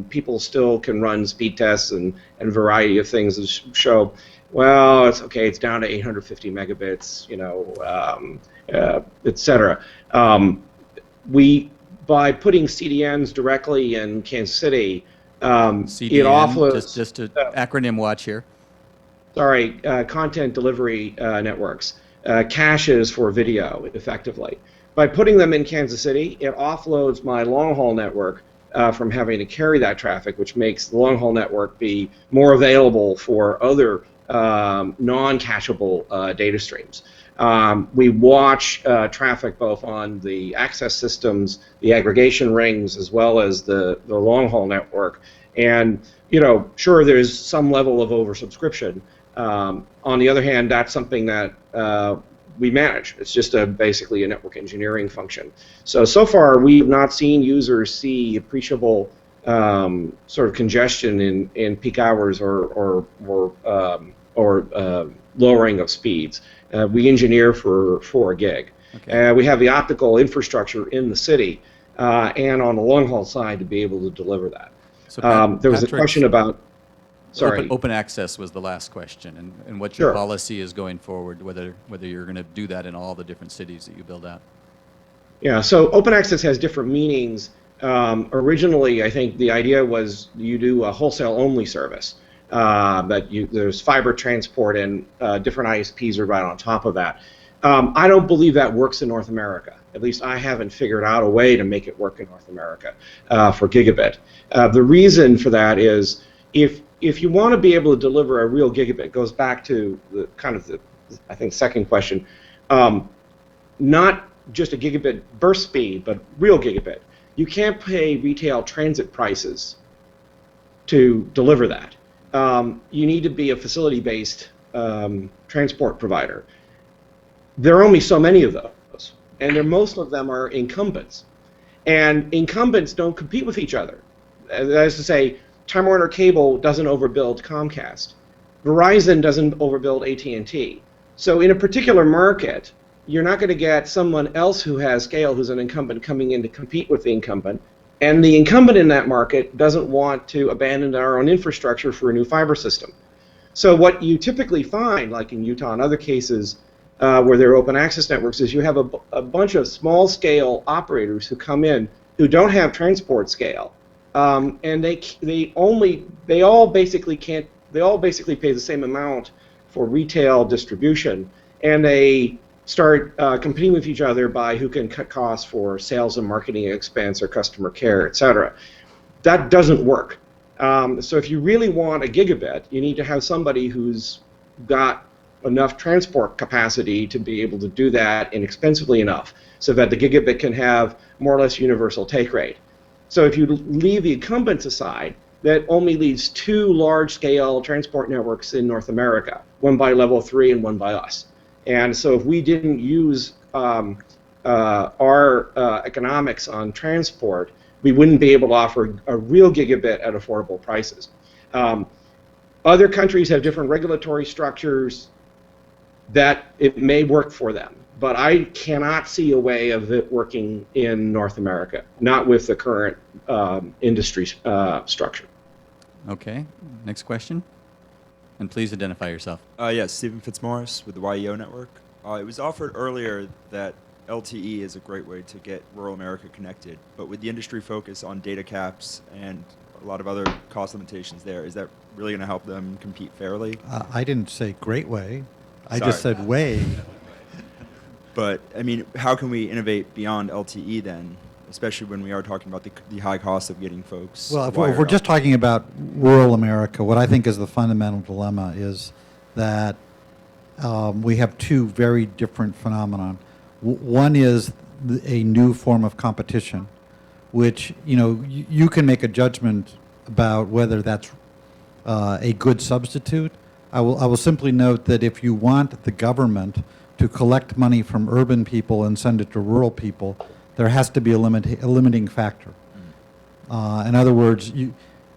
people still can run speed tests and a variety of things that show, well, it's okay, it's down to 850 megabits, et cetera. By putting CDNs directly in Kansas City, CDN, it offloads. just to acronym watch here. Sorry, content delivery networks, caches for video, effectively. By putting them in Kansas City, it offloads my long-haul network from having to carry that traffic, which makes the long-haul network be more available for other non-cacheable data streams. We watch traffic both on the access systems, the aggregation rings, as well as the long-haul network. And, sure, there's some level of oversubscription. On the other hand, that's something that we manage. It's just basically a network engineering function. So far, we have not seen users see appreciable sort of congestion in peak hours or lowering of speeds. We engineer for 4 gig. Okay. We have the optical infrastructure in the city and on the long haul side to be able to deliver that. So There was a Patrick, question about. Sorry. Open access was the last question, and what Sure. your policy is going forward, whether you're going to do that in all the different cities that you build out. Yeah, so open access has different meanings. Originally, I think the idea was you do a wholesale-only service. There's fiber transport and different ISPs are right on top of that. I don't believe that works in North America. At least I haven't figured out a way to make it work in North America for gigabit. The reason for that is if you want to be able to deliver a real gigabit, goes back to I think second question, not just a gigabit burst speed, but real gigabit. You can't pay retail transit prices to deliver that. You need to be a facility-based transport provider. There are only so many of those, and most of them are incumbents. And incumbents don't compete with each other. That is to say, Time Warner Cable doesn't overbuild Comcast. Verizon doesn't overbuild AT&T. So in a particular market, you're not going to get someone else who has scale, who's an incumbent, coming in to compete with the incumbent. And the incumbent in that market doesn't want to abandon our own infrastructure for a new fiber system. So what you typically find, like in Utah and other cases where there are open access networks, is you have a bunch of small-scale operators who come in who don't have transport scale, and they all basically pay the same amount for retail distribution, and they start competing with each other by who can cut costs for sales and marketing expense or customer care, etc. That doesn't work. So if you really want a gigabit, you need to have somebody who's got enough transport capacity to be able to do that inexpensively enough so that the gigabit can have more or less universal take rate. So if you leave the incumbents aside, that only leads 2 large-scale transport networks in North America, one by Level 3 and one by us. And so if we didn't use our economics on transport, we wouldn't be able to offer a real gigabit at affordable prices. Other countries have different regulatory structures that it may work for them, but I cannot see a way of it working in North America, not with the current industry structure. Okay, next question. And please identify yourself. Yes, Stephen Fitzmaurice with the YEO Network. It was offered earlier that LTE is a great way to get rural America connected, but with the industry focus on data caps and a lot of other cost limitations there, is that really going to help them compete fairly? I didn't say great way. I just said way. But, I mean, how can we innovate beyond LTE then, especially when we are talking about the high cost of getting folks Well, if wired we're up? just talking about rural America, what I think is the fundamental dilemma is that we have two very different phenomenon. One is a new form of competition, which, you know, you can make a judgment about whether that's a good substitute. I will simply note that if you want the government to collect money from urban people and send it to rural people, there has to be a limiting factor. In other words,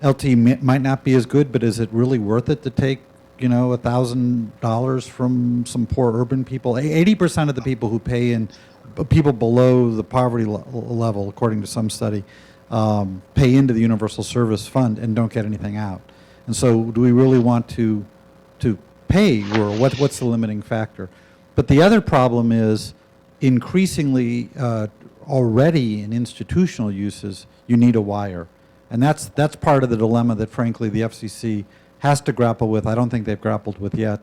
LTE might not be as good, but is it really worth it to take, you know, $1,000 from some poor urban people? 80% of the people who pay in, people below the poverty level, according to some study, pay into the Universal Service Fund and don't get anything out. And so, do we really want to pay rural? What's the limiting factor? But the other problem is increasingly already in institutional uses, you need a wire. And that's part of the dilemma that, frankly, the FCC has to grapple with. I don't think they've grappled with yet.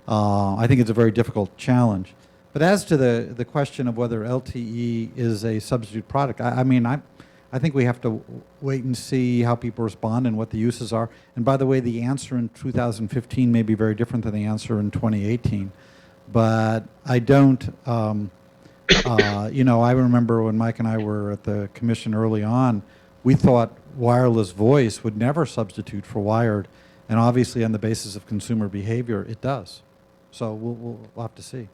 I think it's a very difficult challenge. But as to the question of whether LTE is a substitute product, I think we have to wait and see how people respond and what the uses are. And by the way, the answer in 2015 may be very different than the answer in 2018. But I don't, you know, I remember when Mike and I were at the commission early on, we thought wireless voice would never substitute for wired. And obviously on the basis of consumer behavior, it does. So we'll have to see.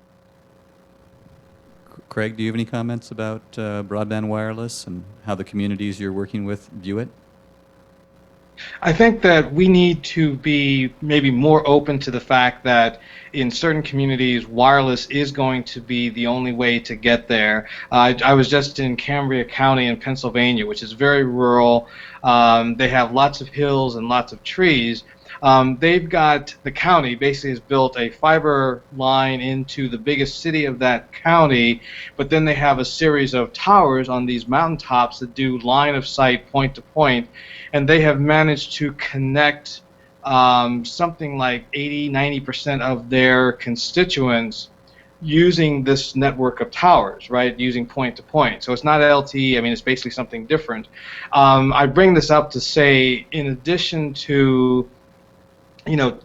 Craig, do you have any comments about broadband wireless and how the communities you're working with view it? I think that we need to be maybe more open to the fact that in certain communities, wireless is going to be the only way to get there. I was just in Cambria County in Pennsylvania, which is very rural. They have lots of hills and lots of trees. They've got, the county basically has built a fiber line into the biggest city of that county, but then they have a series of towers on these mountaintops that do line of sight, point to point, and they have managed to connect something like 80–90% of their constituents using this network of towers, right, using point to point. So it's not LTE, I mean, it's basically something different. I bring this up to say, in addition to, you know,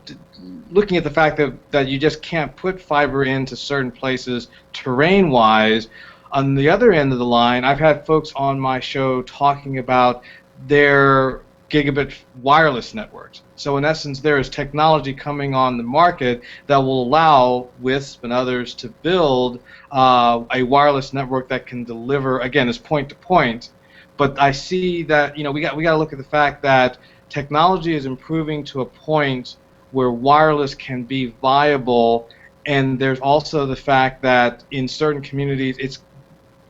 looking at the fact that you just can't put fiber into certain places terrain-wise, on the other end of the line, I've had folks on my show talking about their gigabit wireless networks. So in essence, there is technology coming on the market that will allow WISP and others to build a wireless network that can deliver, again, as point to point. But I see that, you know, we got to look at the fact that technology is improving to a point where wireless can be viable, and there's also the fact that in certain communities, it's,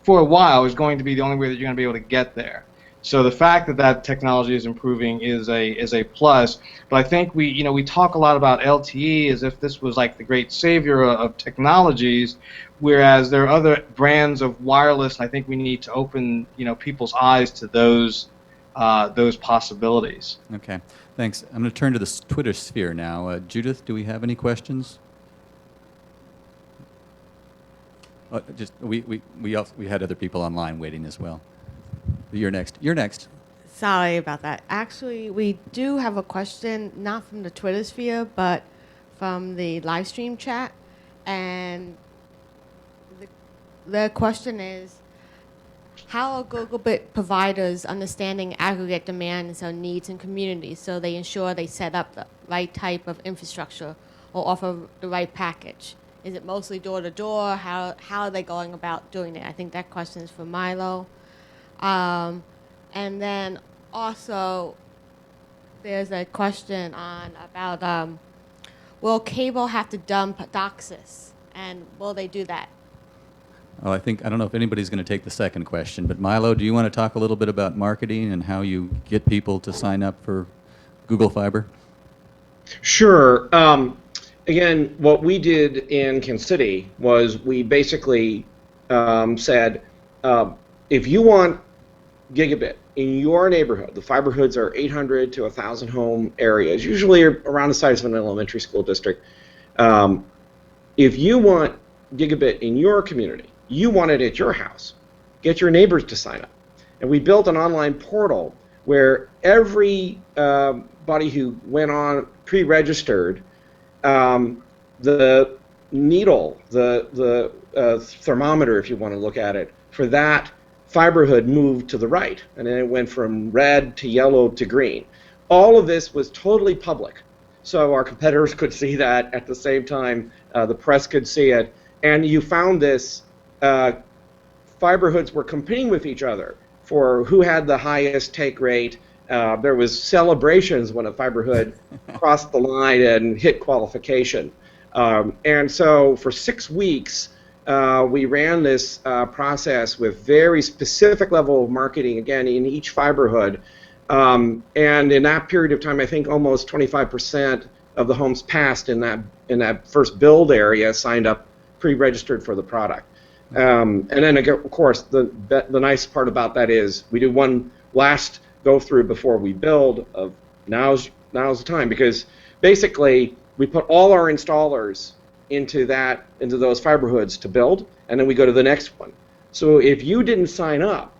for a while, is going to be the only way that you're going to be able to get there. So the fact that that technology is improving is a plus. But I think we talk a lot about LTE as if this was like the great savior of technologies, whereas there are other brands of wireless, and I think we need to open, you know, people's eyes to those possibilities. Okay, thanks. I'm going to turn to the Twitter sphere now. Judith, do we have any questions? We had other people online waiting as well. You're next. You're next. Sorry about that. Actually, we do have a question, not from the Twitter sphere, but from the live stream chat. And the question is, how are Gigabit providers understanding aggregate demands or needs in communities so they ensure they set up the right type of infrastructure or offer the right package? Is it mostly door to door? How are they going about doing it? I think that question is for Milo. And then also, there's a question on about will cable have to dump DOCSIS, and will they do that? Well, I don't know if anybody's going to take the second question, but Milo, do you want to talk a little bit about marketing and how you get people to sign up for Google Fiber? Sure. Again, what we did in Kansas City was we basically said, if you want gigabit in your neighborhood, the fiber hoods are 800 to 1,000 home areas, usually around the size of an elementary school district. If you want gigabit in your community, you want it at your house, get your neighbors to sign up. And we built an online portal where everybody who went on pre-registered, the needle, the thermometer, if you want to look at it, for that fiber hood moved to the right, and then it went from red to yellow to green. All of this was totally public, so our competitors could see that at the same time, the press could see it, and you found this, fiber hoods were competing with each other for who had the highest take rate. There was celebrations when a fiber hood crossed the line and hit qualification. And so for 6 weeks, we ran this process with very specific level of marketing, again, in each fiber hood. And in that period of time, I think almost 25% of the homes passed in that first build area signed up pre-registered for the product. And then, of course, the nice part about that is we do one last go through before we build of now's the time, because basically we put all our installers into those fiber hoods to build, and then we go to the next one. So if you didn't sign up,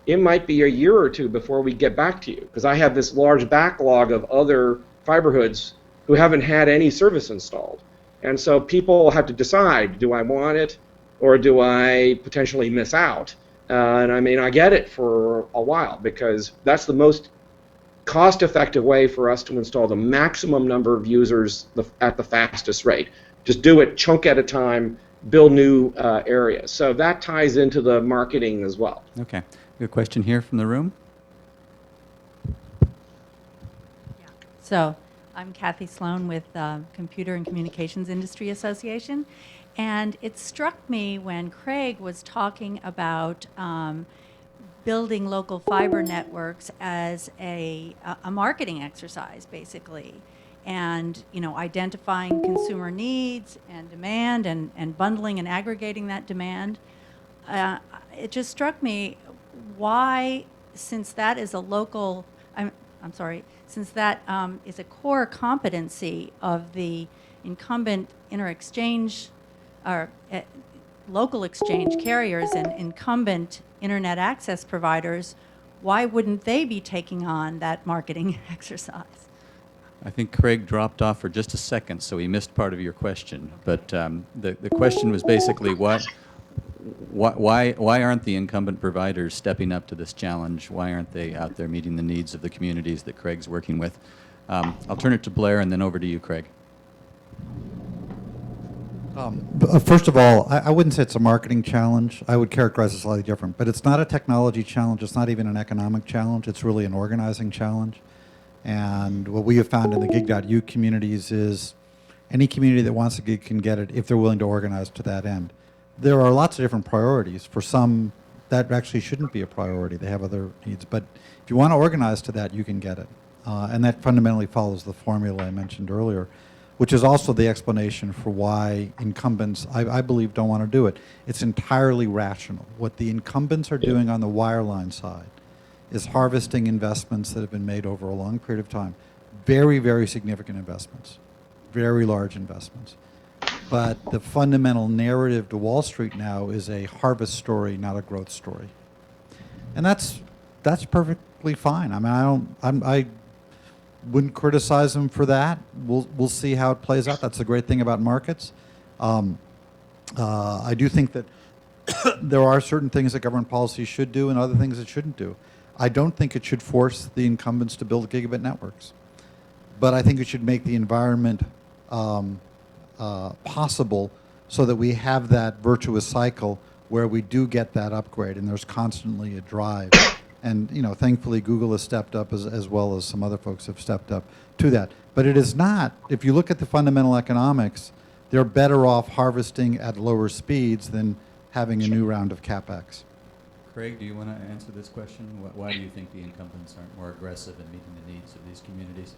it might be a year or two before we get back to you, because I have this large backlog of other fiber hoods who haven't had any service installed. And so people have to decide, do I want it or do I potentially miss out? And I mean, I get it for a while, because that's the most cost-effective way for us to install the maximum number of users at the fastest rate. Just do it chunk at a time, build new areas. So that ties into the marketing as well. Okay. Good question here from the room. So I'm Kathy Sloan with Computer and Communications Industry Association. And it struck me when Craig was talking about building local fiber networks as a marketing exercise, basically, and identifying consumer needs and demand and bundling and aggregating that demand. It just struck me why, since that is a local, since that is a core competency of the incumbent inter-exchange or local exchange carriers and incumbent internet access providers, why wouldn't they be taking on that marketing exercise? I think Craig dropped off for just a second, so he missed part of your question. But the question was basically why aren't the incumbent providers stepping up to this challenge? Why aren't they out there meeting the needs of the communities that Craig's working with? I'll turn it to Blair and then over to you, Craig. First of all, I wouldn't say it's a marketing challenge. I would characterize it slightly different. But it's not a technology challenge. It's not even an economic challenge. It's really an organizing challenge. And what we have found in the gig.u communities is any community that wants a gig can get it if they're willing to organize to that end. There are lots of different priorities. For some, that actually shouldn't be a priority. They have other needs. But if you want to organize to that, you can get it. And that fundamentally follows the formula I mentioned earlier, which is also the explanation for why incumbents, I believe, don't want to do it. It's entirely rational. What the incumbents are doing on the wireline side is harvesting investments that have been made over a long period of time. Very, very significant investments, very large investments. But the fundamental narrative to Wall Street now is a harvest story, not a growth story. And that's perfectly fine. I mean, I wouldn't criticize them for that. We'll see how it plays out. That's the great thing about markets. I do think that there are certain things that government policy should do and other things it shouldn't do. I don't think it should force the incumbents to build gigabit networks, but I think it should make the environment possible so that we have that virtuous cycle where we do get that upgrade and there's constantly a drive. And thankfully Google has stepped up as well as some other folks have stepped up to that. But it is not, if you look at the fundamental economics, they're better off harvesting at lower speeds than having a new round of CapEx. Craig, do you want to answer this question? Why do you think the incumbents aren't more aggressive in meeting the needs of these communities?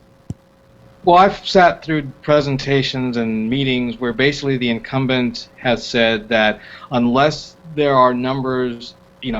Well, I've sat through presentations and meetings where basically the incumbent has said that unless there are numbers,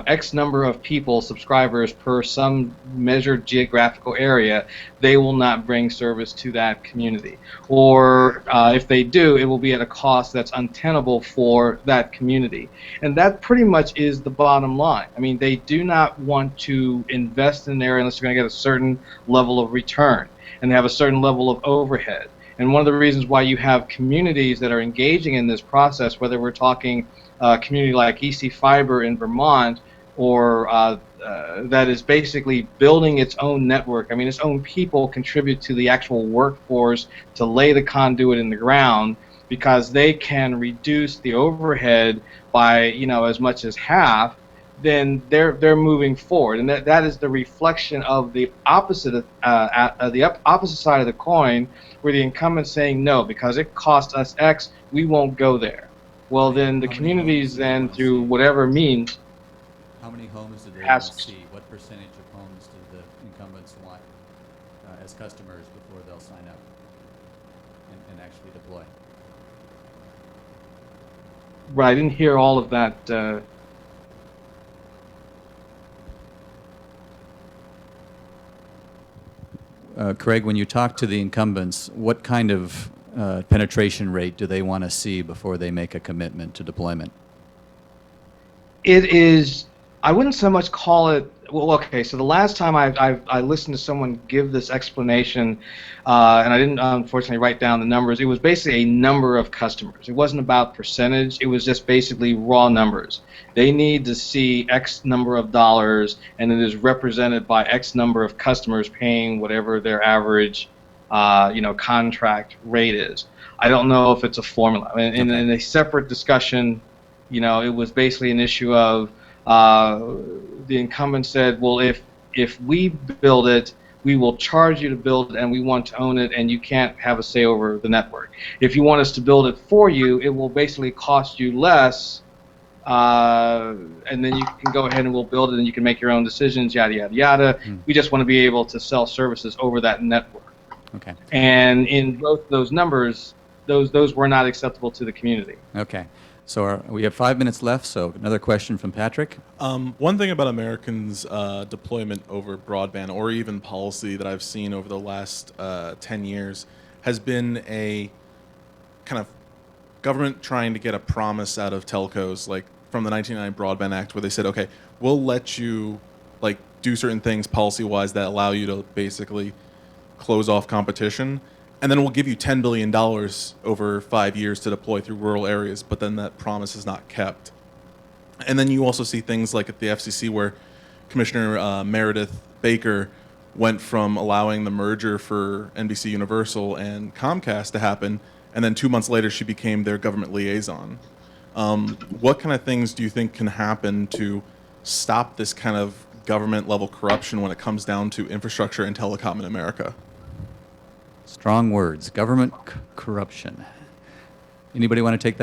X number of people, subscribers per some measured geographical area, they will not bring service to that community. Or if they do, it will be at a cost that's untenable for that community. And that pretty much is the bottom line. I mean, they do not want to invest in an area unless they're going to get a certain level of return and have a certain level of overhead. And one of the reasons why you have communities that are engaging in this process, whether we're talking a community like EC Fiber in Vermont, or that is basically building its own network. I mean, its own people contribute to the actual workforce to lay the conduit in the ground because they can reduce the overhead by as much as half. Then they're moving forward, and that is the reflection of the opposite opposite side of the coin, where the incumbent's saying no because it costs us X, we won't go there. Well, then the communities then, through whatever means, how many homes do they want to see? What percentage of homes do the incumbents want as customers before they'll sign up and actually deploy? Right, I didn't hear all of that. Craig, when you talk to the incumbents, what kind of penetration rate do they want to see before they make a commitment to deployment? It is, I wouldn't so much call it, well, okay, so the last time I listened to someone give this explanation, and I didn't unfortunately write down the numbers, it was basically a number of customers. It wasn't about percentage, it was just basically raw numbers. They need to see X number of dollars, and it is represented by X number of customers paying whatever their average contract rate is. I don't know if it's a formula. In a separate discussion, it was basically an issue of the incumbent said, well, if we build it, we will charge you to build it, and we want to own it, and you can't have a say over the network. If you want us to build it for you, it will basically cost you less, and then you can go ahead and we'll build it, and you can make your own decisions, yada, yada, yada. We just want to be able to sell services over that network. Okay. And in both those numbers, those were not acceptable to the community. Okay. So we have 5 minutes left, so another question from Patrick. One thing about Americans' deployment over broadband, or even policy that I've seen over the last 10 years, has been a kind of government trying to get a promise out of telcos, like from the 1999 Broadband Act, where they said, okay, we'll let you do certain things policy-wise that allow you to basically close off competition. And then we'll give you $10 billion over 5 years to deploy through rural areas, but then that promise is not kept. And then you also see things like at the FCC where Commissioner Meredith Baker went from allowing the merger for NBC Universal and Comcast to happen, and then 2 months later she became their government liaison. What kind of things do you think can happen to stop this kind of government-level corruption when it comes down to infrastructure and telecom in America? Strong words. Government corruption. Anybody want to take